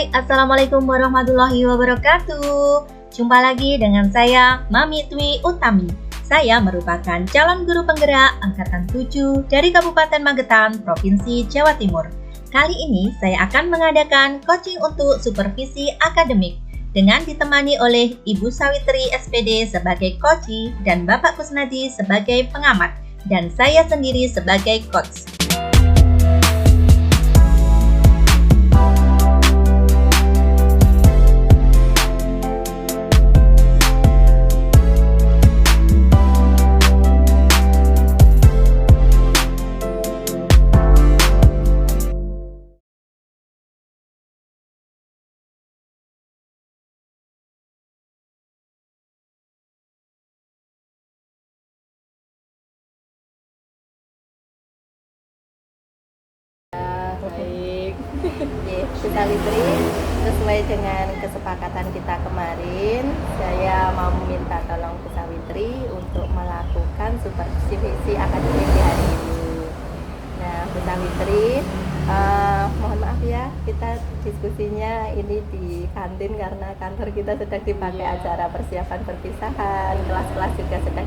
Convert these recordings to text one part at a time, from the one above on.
Hai, Assalamualaikum warahmatullahi wabarakatuh. Jumpa lagi dengan saya, Mami Dwi Utami. Saya merupakan calon guru penggerak Angkatan 7 dari Kabupaten Magetan, Provinsi Jawa Timur. Kali ini saya akan mengadakan coaching untuk supervisi akademik dengan ditemani oleh Ibu Sawitri SPD sebagai coach dan Bapak Kusnadi sebagai pengamat, dan saya sendiri sebagai coach. Baik, Bu Sawitri, sesuai dengan kesepakatan kita kemarin, saya mau meminta tolong Bu Sawitri untuk melakukan supervisi akademik di hari ini. Nah, Bu Sawitri, mohon maaf ya, kita diskusinya ini di kantin karena kantor kita sedang dipakai acara persiapan perpisahan, kelas-kelas juga sedang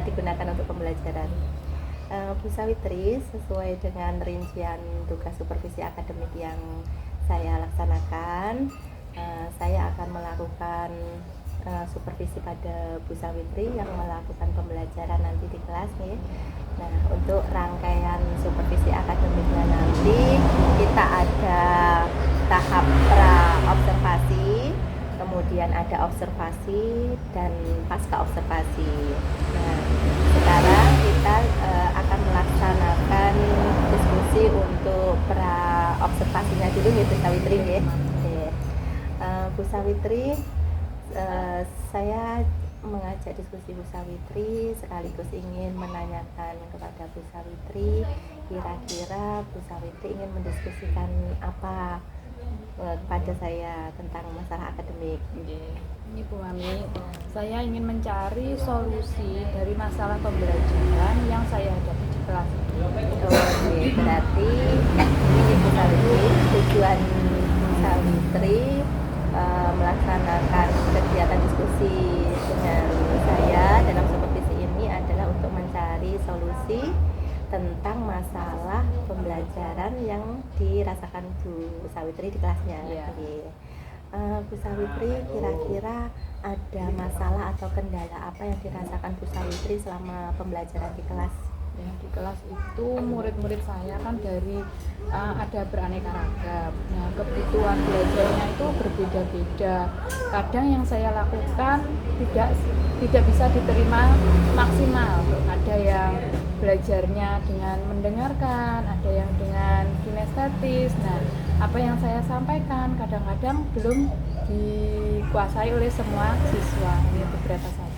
digunakan untuk pembelajaran. Bu Sawitri, sesuai dengan rincian tugas supervisi akademik yang saya laksanakan, saya akan melakukan supervisi pada Bu Sawitri yang melakukan pembelajaran nanti di kelas nih. Nah, untuk rangkaian supervisi akademiknya nanti kita ada tahap pra-observasi, kemudian ada observasi dan pasca observasi. Nah, sekarang kita akan melaksanakan diskusi untuk pra-observasinya dulu ya Bu Sawitri ya. Bu Sawitri, saya mengajak diskusi Bu Sawitri sekaligus ingin menanyakan kepada Bu Sawitri, kira-kira Bu Sawitri ingin mendiskusikan apa kepada saya tentang masalah akademik. Ini Bu Mami, saya ingin mencari solusi dari masalah pembelajaran yang saya hadapi di kelas. Oke, berarti ini Bu Sawitri, tujuan Bu Sawitri melaksanakan kegiatan diskusi dengan saya dalam supervisi ini adalah untuk mencari solusi tentang masalah pembelajaran yang dirasakan Bu Sawitri di kelasnya. Ya. Bu Sawitri, kira-kira ada masalah atau kendala apa yang dirasakan Bu Sawitri selama pembelajaran di kelas? Ya, di kelas itu murid-murid saya kan dari ada beraneka ragam. Nah, kebutuhan belajarnya itu berbeda-beda. Kadang yang saya lakukan tidak bisa diterima maksimal. Ada yang belajarnya dengan mendengarkan, ada yang dengan kinestetis. Nah, apa yang saya sampaikan kadang-kadang belum dikuasai oleh semua siswa. Ini beberapa saja.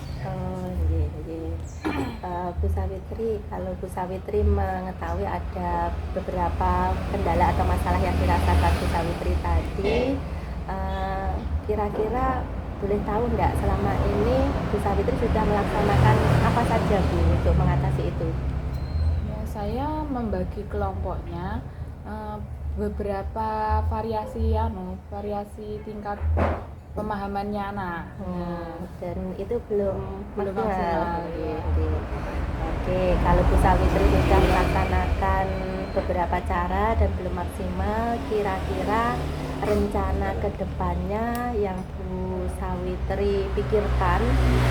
Bu Sawitri, kalau Bu Sawitri mengetahui ada beberapa kendala atau masalah yang dirasakan Bu Sawitri tadi, kira-kira boleh tahu nggak selama ini Bu Sawitri sudah melaksanakan apa saja Bu untuk mengatasi itu? Ya, saya membagi kelompoknya beberapa variasi tingkat pemahamannya anak. Dan itu belum maksimal. Oke, kalau Bu Sawitri sudah melaksanakan beberapa cara dan belum maksimal, kira-kira rencana kedepannya yang Bu Sawitri pikirkan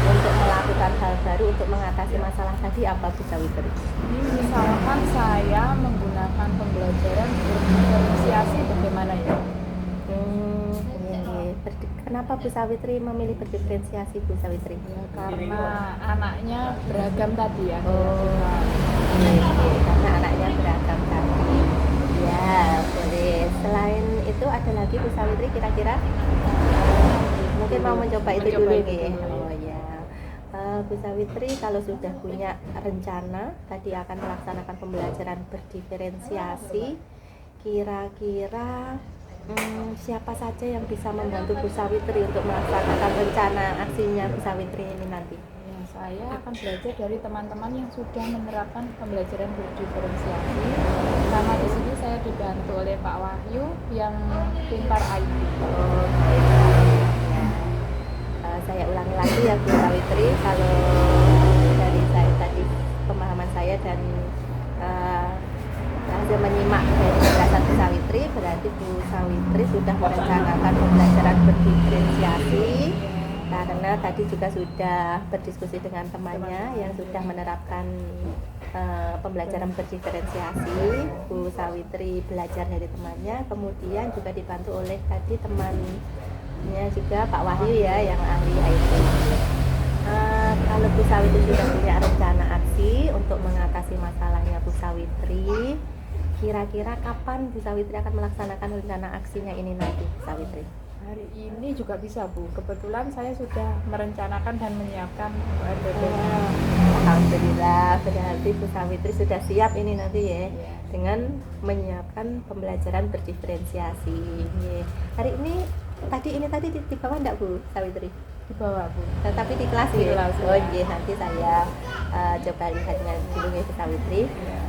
untuk melakukan hal baru untuk mengatasi masalah tadi apa Bu Sawitri? Ini misalkan saya menggunakan pembelajaran berdifferensiasi, bagaimana ya? Kenapa Bu Sawitri memilih berdifferensiasi Bu Sawitri? Ya, karena anaknya beragam tadi ya. Karena anaknya beragam tadi. Ya, boleh. Selain itu ada lagi Bu Sawitri kira-kira? Mungkin mau mencoba itu dulu nih. Oh ya. Bu Sawitri kalau sudah punya rencana tadi akan melaksanakan pembelajaran berdiferensiasi, kira-kira siapa saja yang bisa membantu Bu Sawitri untuk melaksanakan rencana aksinya Bu Sawitri ini nanti? Ya, saya akan belajar dari teman-teman yang sudah menerapkan pembelajaran berdiferensiasi. Sama di sini saya dibantu oleh Pak Wahyu yang pintar IT. Oh, baik. Ya. Saya ulangi lagi ya Bu Sawitri, kalau dari saya tadi pemahaman saya dan hasil menyimak dari penjelasan Bu Sawitri, berarti Bu Sawitri sudah merencanakan pembelajaran berdiferensiasi karena tadi juga sudah berdiskusi dengan temannya yang sudah menerapkan pembelajaran berdiferensiasi. Bu Sawitri belajar dari temannya, kemudian juga dibantu oleh tadi temannya juga Pak Wahyu ya yang ahli IT. Kalau Bu Sawitri sudah punya rencana aksi untuk mengatasi masalahnya Bu Sawitri, kira-kira kapan Bu Sawitri akan melaksanakan rencana aksinya ini nanti Bu Sawitri? Hari ini juga bisa Bu, kebetulan saya sudah merencanakan dan menyiapkan RPP-nya. Alhamdulillah, berarti Bu Sawitri sudah siap ini nanti ya, dengan menyiapkan pembelajaran berdiferensiasi. Hari ini tadi di bawah enggak Bu Sawitri? Di bawah Bu. Tetapi di kelas Di ya? kelas, Oh ya. iya, nanti saya coba lihatnya dulu ya Bu Sawitri.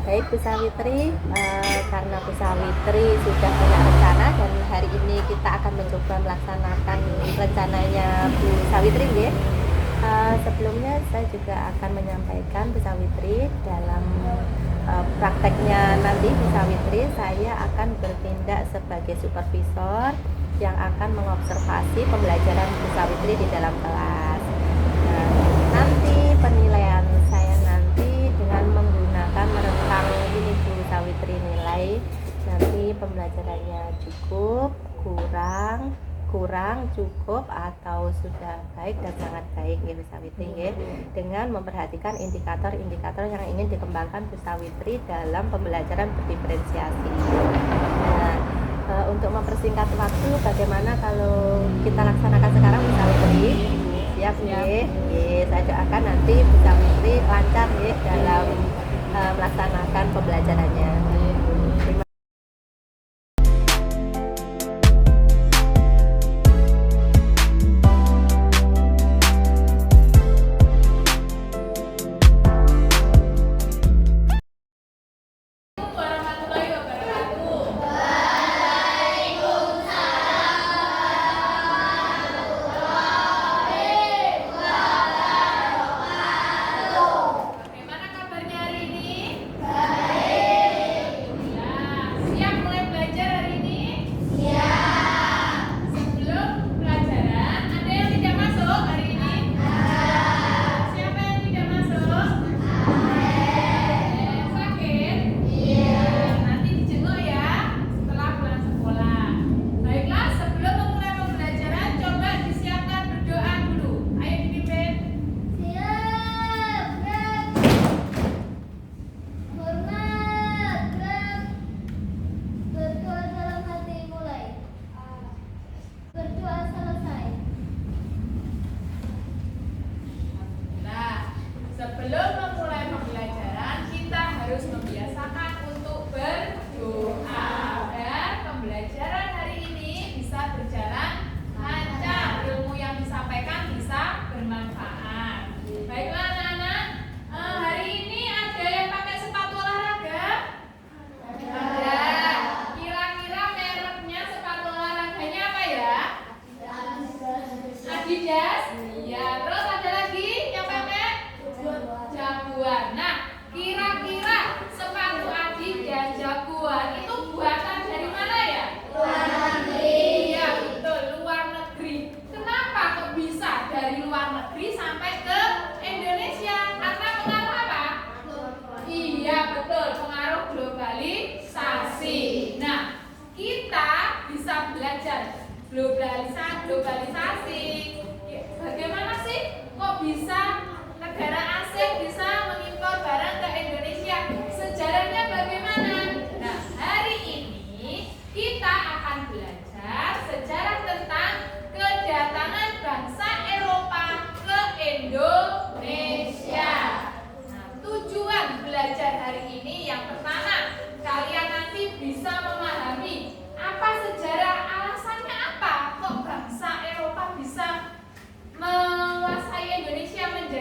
Baik Bu Sawitri, karena Bu Sawitri sudah punya rencana dan hari ini kita akan mencoba melaksanakan rencananya Bu Sawitri ya. Sebelumnya saya juga akan menyampaikan Bu Sawitri dalam prakteknya nanti Bu Sawitri, saya akan bertindak sebagai supervisor yang akan mengobservasi pembelajaran Bu Sawitri di dalam kelas. Nah, nanti penilaian saya nanti dengan menggunakan merentang ini Bu Sawitri nilai nanti pembelajarannya cukup, kurang, cukup, atau sudah baik dan sangat baik ya Bu Sawitri ya, dengan memperhatikan indikator-indikator yang ingin dikembangkan Bu Sawitri dalam pembelajaran berdiferensiasi. Nah, untuk mempersingkat waktu, bagaimana kalau kita laksanakan sekarang Bu Sawitri? Siap ya? Saya doakan nanti Bu Sawitri lancar ya dalam melaksanakan pembelajarannya. Terima Bagaimana kabarnya hari ini? Siap mulai belajar hari ini? Sebelum pelajaran, ada yang tidak masuk hari ini? Siapa yang tidak masuk? Sakit? Nanti dijenguk ya setelah pulang sekolah. Baiklah, sebelum memulai pembelajaran, coba disiapkan berdoa dulu. Ayo dipimpin. Berdoa dalam hati mulai. Berdoa selesai. Nah, sebelum memulai pembelajaran, kita harus membiasakan untuk berdoa agar pembelajaran hari ini bisa berjalan lancar, ilmu yang disampaikan bisa bermanfaat. Baiklah anak-anak, hari ini ada yang pakai sepatu olahraga? Ada. Kira-kira mereknya sepatu olahraganya apa ya? Adidas. Iya, terus ada lagi yang pakai Jaguar. Nah, kira-kira sepatu Adidas Jaguar itu buatan dari mana ya? Luar negeri. Iya, betul, luar negeri. Kenapa kok bisa dari luar negeri sampai ke Indonesia? Karena pengaruh apa? Iya, betul, pengaruh globalisasi. Nah, kita bisa belajar globalisasi. Bagaimana sih kok bisa negara asing bisa mengimpor barang ke Indonesia? Sejarahnya bagaimana? Nah, hari ini kita akan belajar sejarah tentang kedatangan bangsa Eropa ke Indonesia. Nah, tujuan belajar hari ini yang pertama, kalian nanti bisa memahami apa sejarah, alasannya apa kok bangsa Eropa bisa menguasai Indonesia, menjadi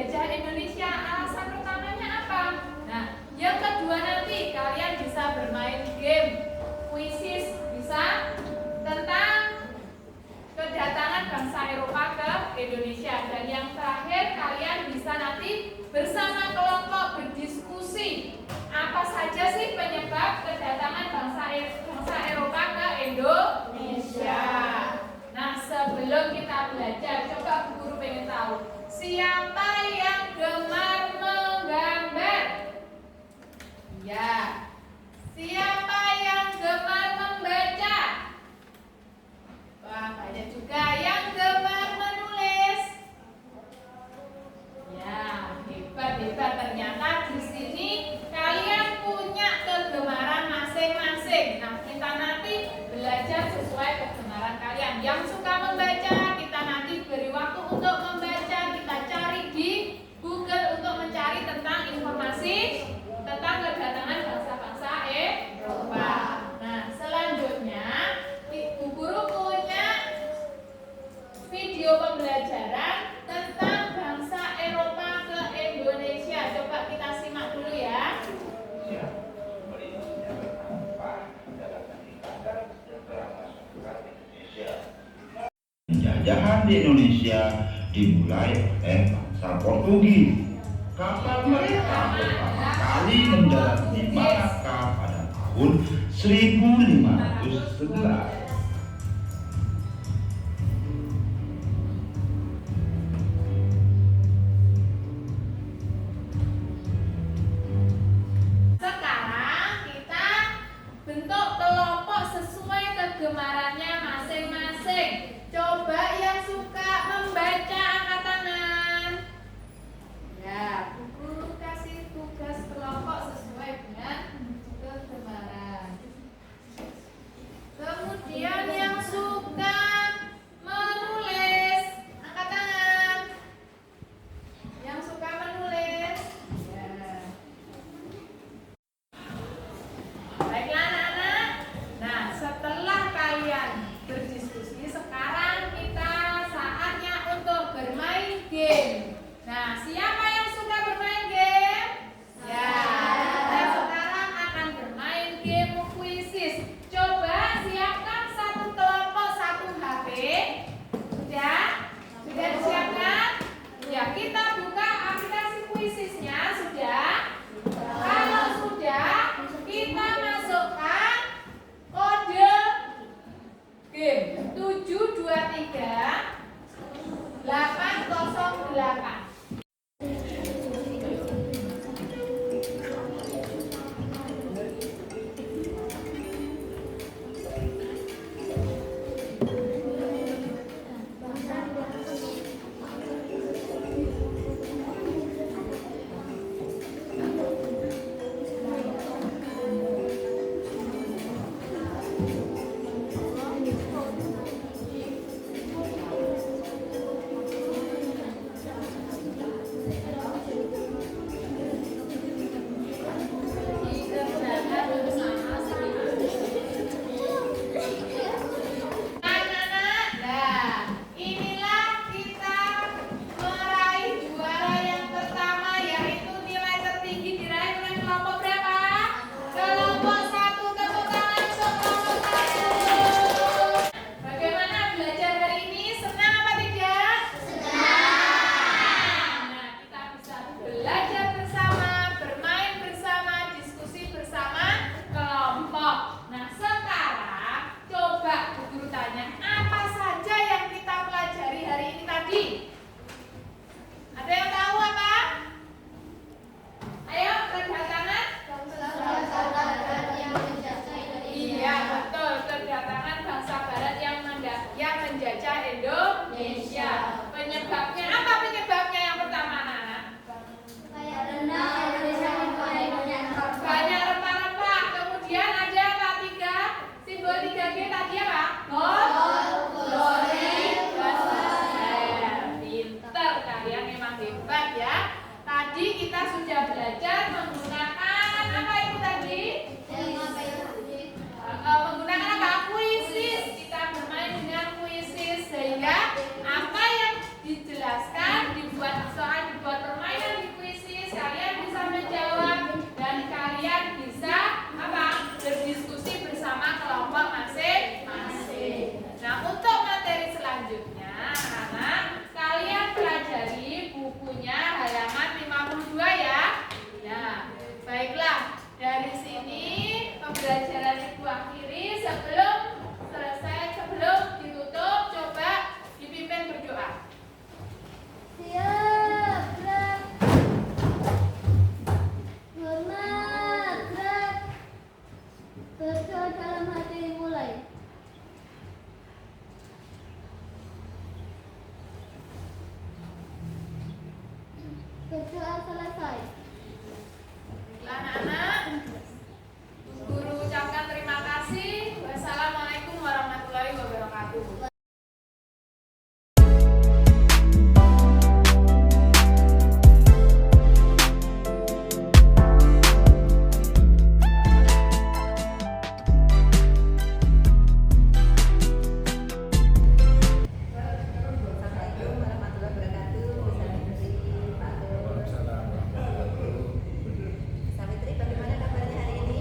saja sih penyebab kedatangan bangsa Eropa ke Indonesia? Nah, sebelum kita belajar, coba Bu Guru pengen tahu, siapa yang gemar menggambar? Ya. Siapa yang gemar membaca? Wah, banyak juga yang gemar menulis. Ya, hebat-hebat, ternyata di sini kalian punya kegemaran masing-masing. Nah, kita nanti belajar sesuai kegemaran kalian. Yang suka membaca, kita nanti beri waktu untuk membaca. Kita cari di Google untuk mencari tentang informasi tentang kedatangan bangsa-bangsa Eropa. Nah, selanjutnya Bu Guru punya video pembelajaran tentang bangsa Eropa ke Indonesia. Coba kita simak dulu ya. Penjajahan di Indonesia dimulai oleh bangsa Portugis. Kapal mereka pertama kali mendarat di Malaka pada tahun 1511. Sekarang kita bentuk kelompok sesuai kegemarannya masing-masing. Coba yang suka membaca angkat tangan. Ya, Bu Guru kasih tugas kelompok sesuai dengan kegemaran. Kemudian yang suka menulis, angkat tangan. Yang suka menulis. Ya. Baiklah anak-anak. Nah, setelah kalian berdiskusi, sekarang kita saatnya untuk bermain game. Nah, siapa yang suka bermain game? Ya, kita sekarang akan bermain game kuisis. Coba siapkan satu kelompok, satu HP. Sudah? Sudah disiapkan? Ya, kita buka aplikasi kuisisnya. Sudah? Kalau sudah, kita masukkan kode game 723 808. Berdoa selesai. Baiklah anak-anak, guru ucapkan terima kasih. Wassalamualaikum warahmatullahi wabarakatuh. Assalamualaikum warahmatullahi wabarakatuh. Bu Sawitri, Pak Guru. Sawitri, bagaimana kabarnya hari ini?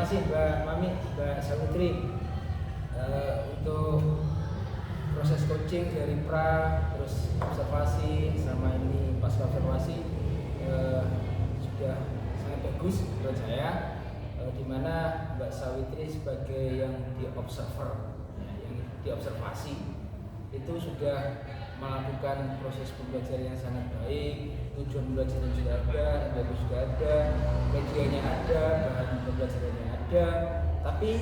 kasih Mbak Mami, Mbak Sawitri untuk proses coaching dari pra, terus observasi sama ini pasca observasi sudah sangat bagus menurut saya, dimana Mbak Sawitri sebagai yang di observer, yang diobservasi itu sudah melakukan proses pembelajaran yang sangat baik, tujuan belajarnya sudah ada, sudah ada, medianya ada, bahan pembelajarannya ada, tapi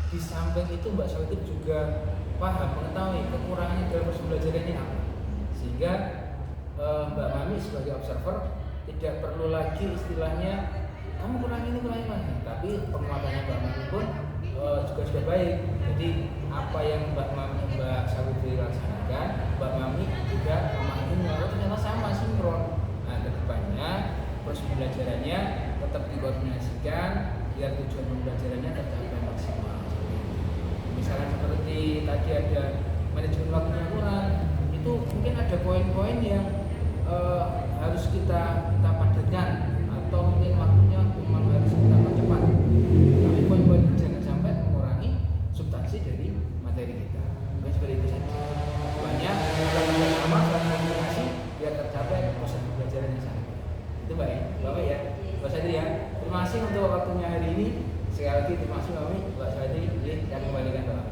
di samping itu Mbak Sawitri juga paham, mengetahui kekurangannya dalam proses pembelajaran ini apa, sehingga Mbak Mami sebagai observer tidak perlu lagi istilahnya kamu kurang ini, tapi penguatannya Mbak Mami pun juga sudah baik. Jadi apa yang Mbak Sawitri laksanakan, Mbak Mami juga memahami bahwa ternyata sama sinkron. Nah, kedepannya proses pembelajarannya tetap dikoordinasikan biar tujuan pembelajarannya tercapai maksimal. Misalnya seperti tadi ada manajemen waktunya kurang, itu mungkin ada poin-poin yang harus kita padatkan, atau mungkin waktunya memang harus kita percepat. Tapi poin-poin jangan sampai mengurangi substansi dari materi kita. Mungkin seperti itu saja. Tujuannya sama koordinasi biar tercapai proses pembelajaran yang sangat baik. Itu baik, Bapak ya, Mbak Sadri ya. Terima kasih untuk waktunya hari ini. Sekali lagi terima kasih Mbak Mami, Mbak Sadri, dan kembalikan Bapak.